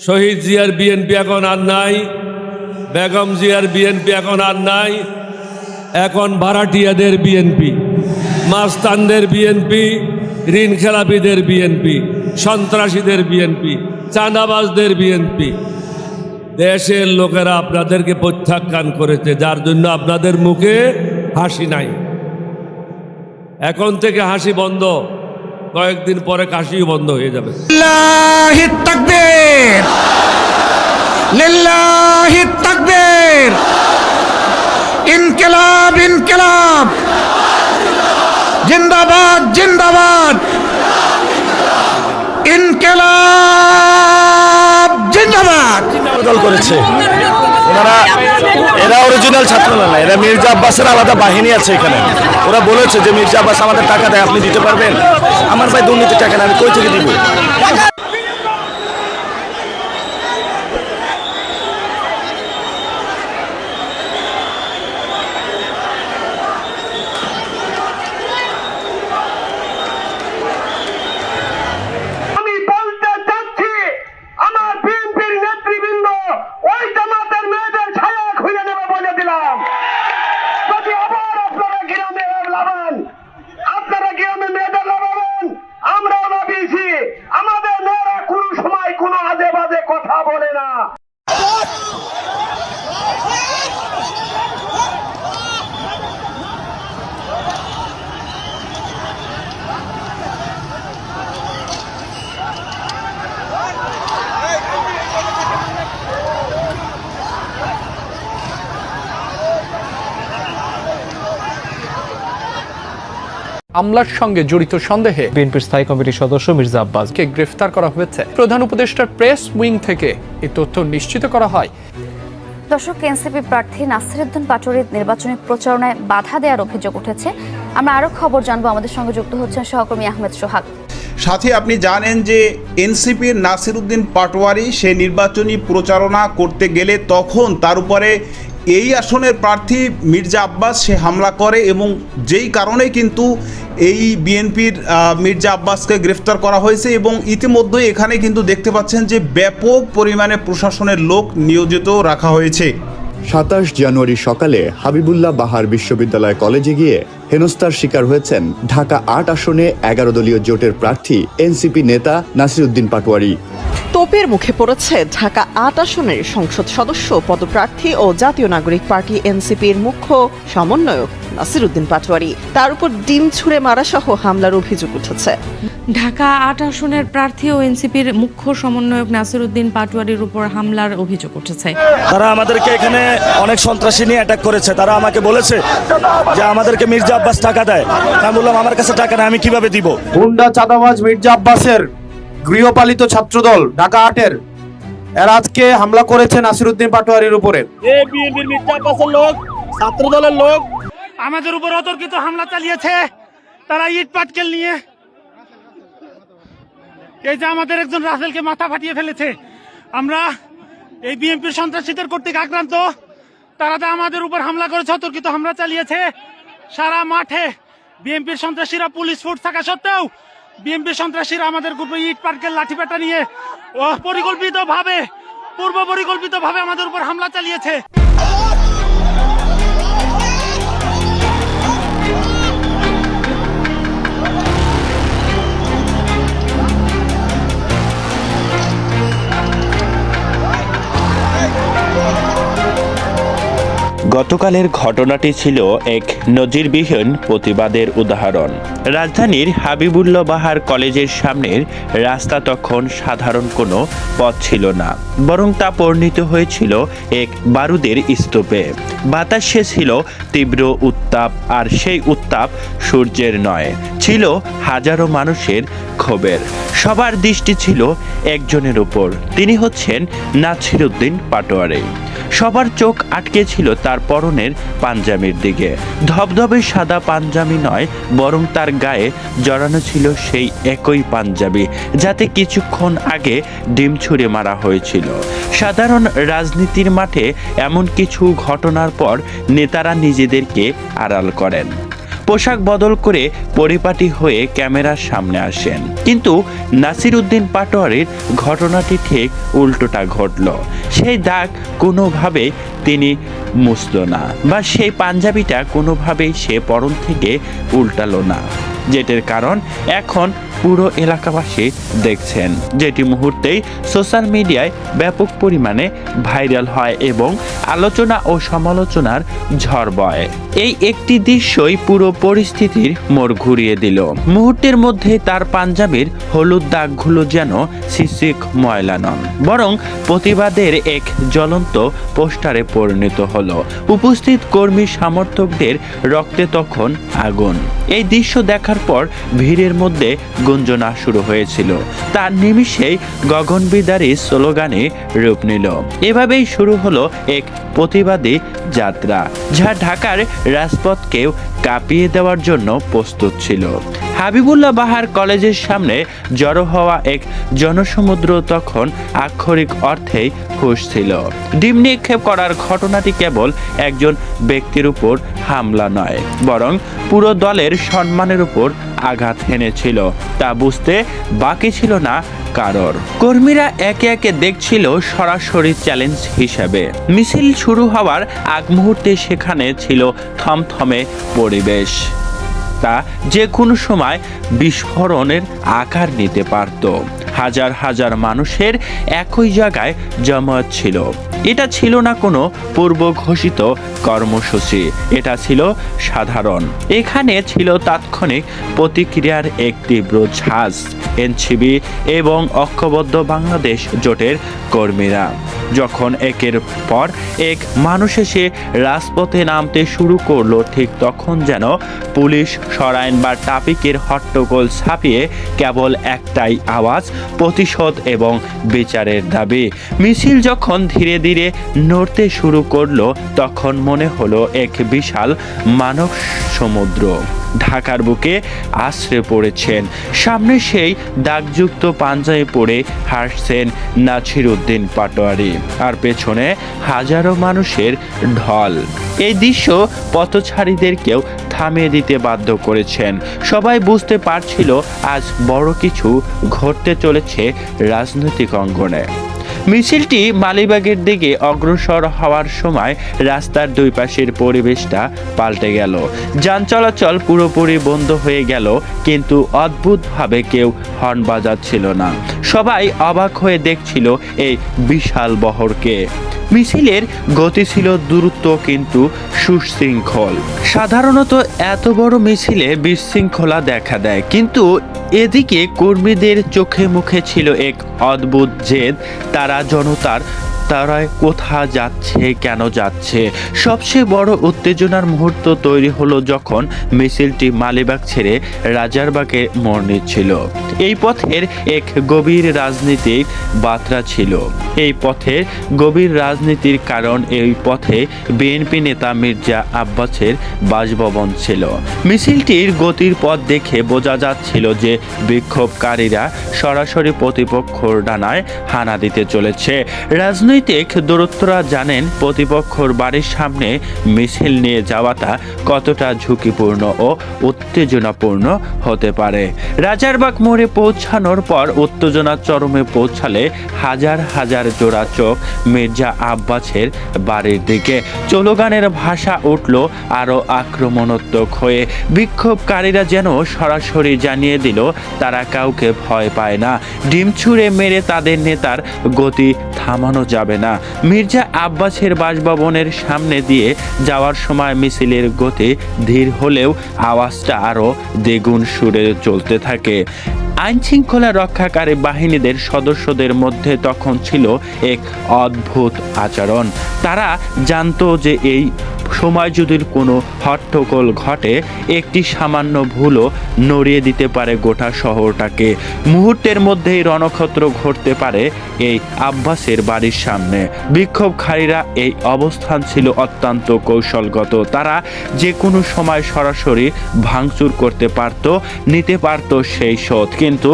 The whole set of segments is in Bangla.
শহীদ জিয়ার বিএনপি এখন আর নাই, বেগম জিয়ার বিএনপি এখন আর নাই, এখন ভাড়াটিয়াদের বিএনপি, মাস্তানদের বিএনপি, ঋণ খেলাপিদের বিএনপি, সন্ত্রাসীদের বিএনপি, চাঁদাবাজদের বিএনপি। দেশের লোকেরা আপনাদেরকে প্রত্যাখ্যান করেছে, যার জন্য আপনাদের মুখে হাসি নাই। এখন থেকে হাসি বন্ধ, কয়েকদিন পরে কাশিও বন্ধ হয়ে যাবে। লিল্লাহি তাকবীর, লিল্লাহি তাকবীর, ইনকিলাব ইনকিলাব, জিন্দাবাদ জিন্দাবাদ, ইনকিলাব জিন্দাবাদ। দল করেছে এরা অরিজিনাল ছাত্র না, এরা মির্জা আব্বাসের আলাদা বাহিনী আছে এখানে। ওরা বলেছে যে মির্জা আব্বাস আমাদের টাকা দেয়, আপনি দিতে পারবেন? আমার ভাই দুর্নীতির টাকা না, আমি কই থেকে দিব? আমাদের মেয়েরা কোনো সময় কোনো আজে বাজে কথা বলে না। হামলার সঙ্গে জড়িত সন্দেহে বিএনপির স্থায়ী কমিটির সদস্য মির্জা আব্বাসকে গ্রেফতার করা হয়েছে। প্রধান উপদেষ্টার প্রেস উইং থেকে এই তথ্য নিশ্চিত করা হয়। দর্শক, এনসিপি প্রার্থী নাসিরউদ্দিন পাটোয়ারির নির্বাচনী প্রচারণায় বাধা দেওয়ার অভিযোগ উঠেছে। আমরা আরো খবর জানবো, আমাদের সঙ্গে যুক্ত হচ্ছেন সহকর্মী আহমেদ সোহাগ। সাথে আপনি জানেন যে এনসিপির নাসিরউদ্দিন পাটোয়ারি সে নির্বাচনী প্রচারণা করতে গেলে তখন তার উপরে এই আসনের প্রার্থী মির্জা আব্বাস সে হামলা করে, এবং যেই কারণে কিন্তু এই বিএনপির মির্জা আব্বাসকে গ্রেফতার করা হয়েছে। এবং ইতিমধ্যে এখানে কিন্তু দেখতে পাচ্ছেন যে ব্যাপক পরিমাণে প্রশাসনের লোক নিয়োজিত রাখা হয়েছে। 27 জানুয়ারি সকালে হাবিবুল্লাহ বাহার বিশ্ববিদ্যালয় কলেজে গিয়ে হেনস্থার শিকার হয়েছেন ঢাকা 8 আসনে 11 দলীয় জোটের প্রার্থী এনসিপি নেতা নাসিরউদ্দিন পাটোয়ারি। তোপের মুখে পড়েছে ঢাকা 8 আসনের সংসদ সদস্য পদপ্রার্থী ও জাতীয় নাগরিক পার্টি এনসিপির মুখ্য সমন্বয়ক নাসিরউদ্দিন পাটোয়ারি। তার উপর ডিম ছুঁড়ে মারা সহ হামলার অভিযোগ উঠেছে। ঢাকা 8 আসনের প্রার্থী ও এনসিপির মুখ্য সমন্বয়ক নাসিরউদ্দিন পাটোয়ারির উপর হামলার অভিযোগ উঠেছে। তারা আমাদেরকে এখানে অনেক সন্ত্রাসী নিয়ে অ্যাটাক করেছে। তারা আমাকে বলেছে যে আমাদেরকে মির্জা আব্বাস টাকা দেয়। আমি বললাম আমার কাছে টাকা নেই, আমি কিভাবে দিব? গুন্ডা চাঁদাবাজ মির্জা আব্বাসের গৃহপালিত ছাত্রদল ঢাকা 8-এর এরা আজকে হামলা করেছে নাসিরউদ্দিন পাটোয়ারির উপরে। বিএনপির মির্জা আব্বাসের লোক, ছাত্রদলের লোক আমাদের উপর অতর্কিত হামলা চালিয়েছে। তারা ইট পাটকেল নিয়ে এই যে আমাদের একজন রাসেলকে মাথা ফাটিয়ে ফেলেছে। আমরা এই বিএনপির সন্ত্রাসীদের কর্তৃক আক্রান্ত। তারা আমাদের উপর হামলা করেছে, অতর্কিত হামলা চালিয়েছে। সারা মাঠে বিএনপির সন্ত্রাসীরা, পুলিশ ফোর্স থাকা সত্ত্বেও বিএনপির সন্ত্রাসীরা আমাদের গ্রুপে ইট পাটকেল লাঠিপেটা নিয়ে পূর্ব পরিকল্পিতভাবে আমাদের উপর হামলা চালিয়েছে। গতকালের ঘটনাটি ছিল এক নজিরবিহীন প্রতিবাদের উদাহরণ। রাজধানীর হাবিবুল্লাহ বাহার কলেজের সামনের রাস্তা তখন সাধারণ কোনো পথ ছিল না, বরং তা পরিণত হয়েছিল এক বারুদের স্তূপে। বাতাসে ছিল তীব্র উত্তাপ, আর সেই উত্তাপ সূর্যের নয়, ছিল হাজারো মানুষের ক্ষোভের। সবার দৃষ্টি ছিল একজনের উপর, তিনি হচ্ছেন নাসিরউদ্দিন পাটোয়ারি। সবার চোখ আটকে ছিল তার পরনের পাঞ্জাবির দিকে। ধবধবে সাদা পাঞ্জাবি নয়, বরং তার গায়ে জড়ানো ছিল সেই একই পাঞ্জাবি যাতে কিছুক্ষণ আগে ডিম ছুঁড়ে মারা হয়েছিল। সাধারণ রাজনীতির মাঠে এমন কিছু ঘটনার পর নেতারা নিজেদেরকে আড়াল করেন। পোশাক বদল করে পরিপাটি হয়ে ক্যামেরার সামনে আসেন। কিন্তু নাসিরউদ্দিন পাটোয়ারির ঘটনাটি ঠিক উল্টোটা ঘটল। সেই দাগ কোনোভাবে তিনি মুছল না, বা সেই পাঞ্জাবিটা কোনোভাবেই সে পরন থেকে উল্টালো না, যেটার কারণ এখন পুরো এলাকাবাসী দেখছেন, যেটি মুহূর্তেই সোশ্যাল মিডিয়ায় ব্যাপক পরিমাণে ভাইরাল হয় এবং আলোচনা ও সমালোচনার ঝড় বয়। এই একটি দৃশ্যই পুরো পরিস্থিতির মোড় ঘুরিয়ে দিল। মুহূর্তের মধ্যে তার পাঞ্জাবির হলুদ দাগগুলো যেন সিসিক ময়লা নন, বরং প্রতিবাদের এক জ্বলন্ত পোস্টারে পরিণত হলো। উপস্থিত কর্মী সমর্থকদের রক্তে তখন আগুন। এই দৃশ্য দেখার পর ভিড়ের মধ্যে গুঞ্জনা শুরু হয়েছিল। তার নিমিষেই গগনবিদারী স্লোগানে রূপ নিল। এভাবেই শুরু হলো এক প্রতিবাদী যাত্রা, যা ঢাকার রাজপথকেও কাঁপিয়ে দেওয়ার জন্য প্রস্তুত ছিল। হাবিবুল্লাহ বাহার কলেজের সামনে জড়ো হওয়া এক জনসমুদ্র তখন আক্ষরিক অর্থেই ফুঁসছিল। ডিম নিক্ষেপ করার ঘটনাটি কেবল একজন ব্যক্তির উপর হামলা নয়, বরং পুরো দলের সম্মানের উপর আঘাত হেনেছিল। তা বুঝতে বাকি ছিল না কারোর। কর্মীরা একে একে দেখছিল সরাসরি চ্যালেঞ্জ হিসেবে। মিছিল শুরু হওয়ার আগ মুহূর্তে সেখানে ছিল থমথমে পরিবেশ, তা যে কোনো সময় বিস্ফোরণের আকার নিতে পারত। হাজার হাজার মানুষের একই জায়গায় জমায়েত ছিল। এটা ছিল না কোনো পূর্ব ঘোষিত কর্মসূচি, এটা ছিল সাধারণ। এখানে ছিল তাৎক্ষণিক প্রতিক্রিয়ার এক তীব্র ঝাঁজ। এনসিপি এবং ঐক্যবদ্ধ বাংলাদেশ জোটের কর্মীরা যখন একের পর এক মানুষ এসে রাজপথে নামতে শুরু করলো, ঠিক তখন যেন পুলিশ, সরাইন বা ট্রাফিকের হট্টগোল ছাপিয়ে কেবল একটাই আওয়াজ, প্রতিশোধ এবং বিচারের দাবি। মিছিল যখন ধীরে ধীরে নড়তে শুরু করলো, তখন মনে হলো এক বিশাল মানব সমুদ্র ঢাকার বুকে আশ্রে পড়েছেন। সামনে সেই দাগযুক্ত পাঞ্জাবি পরে হাসছেন নাসিরউদ্দিন পাটোয়ারি, আর পেছনে হাজারো মানুষের ঢল। এই দৃশ্য পথচারীদেরকেও থামিয়ে দিতে বাধ্য করেছেন। সবাই বুঝতে পারছিল আজ বড় কিছু ঘটতে চলেছে রাজনৈতিক অঙ্গনে। মিছিলটি মালিবাগের দিকে অগ্রসর হওয়ার সময় রাস্তার দুই পাশের পরিবেশটা পাল্টে গেল। যান চলাচল পুরোপুরি বন্ধ হয়ে গেল, কিন্তু অদ্ভুতভাবে কেউ হর্ন বাজাচ্ছিল না। সবাই অবাক হয়ে দেখছিল এই বিশাল বহরকে। মিছিলের গতি ছিল দ্রুত কিন্তু সুশৃঙ্খল। সাধারণত এত বড় মিছিলে বিশৃঙ্খলা দেখা দেয়, কিন্তু এদিকে কর্মীদের চোখে মুখে ছিল এক অদ্ভুত জেদ। তারা জনতার তারায় কোথা যাচ্ছে, কেন যাচ্ছে। সবচেয়ে বড় উত্তেজনার মুহূর্ত তৈরি হলো যখন মিছিলটি মালিবাগ ছেড়ে রাজারবাগে মোড় নিচ্ছিল। এই পথের এক গভীর রাজনীতিক বার্তা ছিল। এই পথের গভীর রাজনীতির কারণ এই পথে বিএনপি নেতা মির্জা আব্বাসের বাসভবন ছিল। মিছিলটির গতির পথ দেখে বোঝা যাচ্ছিল যে বিক্ষোভকারীরা সরাসরি প্রতিপক্ষর ডানায় হানা দিতে চলেছে। রাজনৈতিক দূরত্বরা জানেন প্রতিপক্ষর বাড়ির সামনে মিছিল নিয়ে যাওয়াটা কতটা ঝুঁকিপূর্ণ ও উত্তেজনাপূর্ণ হতে পারে। রাজারবাগ মোড়ে পৌঁছানোর পর উত্তেজনা চরমে পৌঁছালে হাজার হাজার জোড়া চোখ মির্জা আব্বাসের বাড়ির দিকে। স্লোগানের ভাষা উঠল আরো আক্রমণাত্মক হয়ে। বিক্ষোভকারীরা যেন সরাসরি জানিয়ে দিল তারা কাউকে ভয় পায় না। ডিম ছুঁড়ে মেরে তাদের নেতার গতি থামানো যাবে না। মির্জা আব্বাসের বাসভবনের সামনে দিয়ে যাওয়ার সময় মিছিলের গতি ধীর হলেও আওয়াজটা আরো দ্বিগুণ সুরে চলতে থাকে। আইন শৃঙ্খলা রক্ষাকারী বাহিনীদের সদস্যদের মধ্যে তখন ছিল এক অদ্ভুত আচরণ। তারা জানতো যে এই সময় যদি কোনো হট্টগোল ঘটে, একটি সামান্য ভুলও নড়িয়ে দিতে পারে গোটা শহরটাকে। মুহূর্তের মধ্যেই রণক্ষেত্র ঘটতে পারে এই আব্বাসের বাড়ির সামনে। বিক্ষোভকারীরা এই অবস্থান ছিল অত্যন্ত কৌশলগত। তারা যে কোনো সময় সরাসরি ভাঙচুর করতে পারত, নিতে পারত সেই শোধ, কিন্তু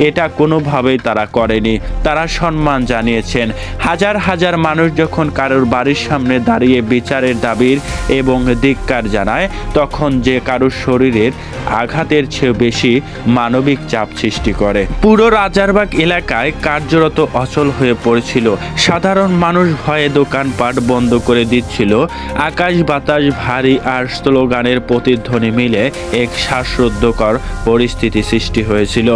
এটা কোনোভাবেই তারা করেনি। তারা সম্মান জানিয়েছেন। হাজার হাজার মানুষ যখন কারোর বাড়ির সামনে দাঁড়িয়ে বিচারের দাবির এবং ধিক্কার জানায়, তখন যে কারোর শরীরের আঘাতের চেয়ে বেশি মানবিক চাপ সৃষ্টি করে। পুরো রাজারবাগ এলাকায় কার্যরত অচল হয়ে পড়েছিল। সাধারণ মানুষ ভয়ে দোকানপাট বন্ধ করে দিচ্ছিল। আকাশ বাতাস ভারী আর স্লোগানের প্রতিধ্বনি মিলে এক শ্বাসরুদ্ধকর পরিস্থিতি সৃষ্টি হয়েছিল।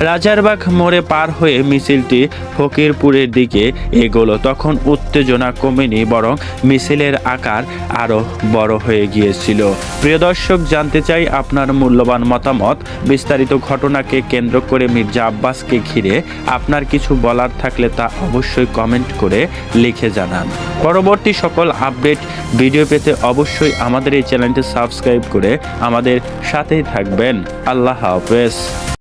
রাজারবাগ মোড়ে পার হয়ে মিছিলটি ফকিরপুরের দিকে এগোলো। তখন উত্তেজনা কমেনি, বরং মিছিলের আকার আরো বড় হয়ে গিয়েছিল। প্রিয় দর্শক, জানতে চাই আপনার মূল্যবান মতামত। বিস্তারিত ঘটনাকে কেন্দ্র করে মির্জা আব্বাসকে ঘিরে আপনার কিছু বলার থাকলে তা অবশ্যই কমেন্ট করে লিখে জানান। পরবর্তী সকল আপডেট ভিডিও পেতে অবশ্যই আমাদের এই চ্যানেলটি সাবস্ক্রাইব করে আমাদের সাথেই থাকবেন। আল্লাহ হাফেজ।